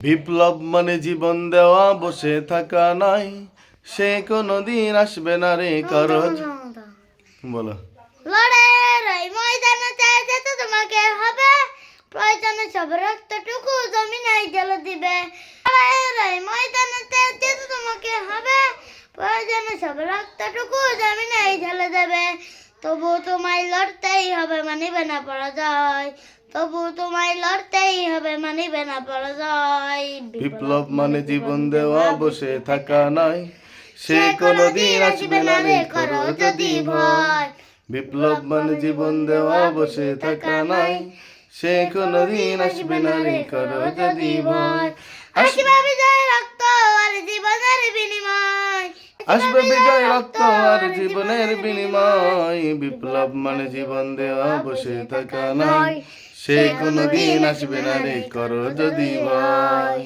বিপ্লব মানে জীবন দেওয়া, বসে থাকা নাই, সে কোনোদিন আসবে না রে কারো। বলো। লড়াই ময়দানে যেতে তোমাকে হবে, প্রয়োজনে সব রক্তটুকু জমিনে ঢেলে দিবে। লড়াই ময়দানে যেতে তোমাকে হবে, প্রয়োজনে সব রক্তটুকু জমিনে ঢেলে দেবে। তবু তোমায় লড়তেই হবে, মানিবে না পরাজয়। তবু তোমায় লড়তেই হবে, মানিবে না পরাজয়। বিপ্লব মানে জীবন দেওয়া, বসে থাকা নাই, সে কোনোদিন আসবে না রে করো যদি ভয়। বিপ্লব মানে জীবন দেওয়া, বসে থাকা নাই, সে কোনোদিন আসবে না রে করো যদি ভয়। আসবে বিজয় রক্ত আর জীবনের বিনিময়। আসবে বিজয় রক্ত আর জীবনের বিনিময়। বিপ্লব মানে জীবন দেওয়া, বসে থাকা নাই, সে কোনোদিন আসবে না রে করো যদি ভয়।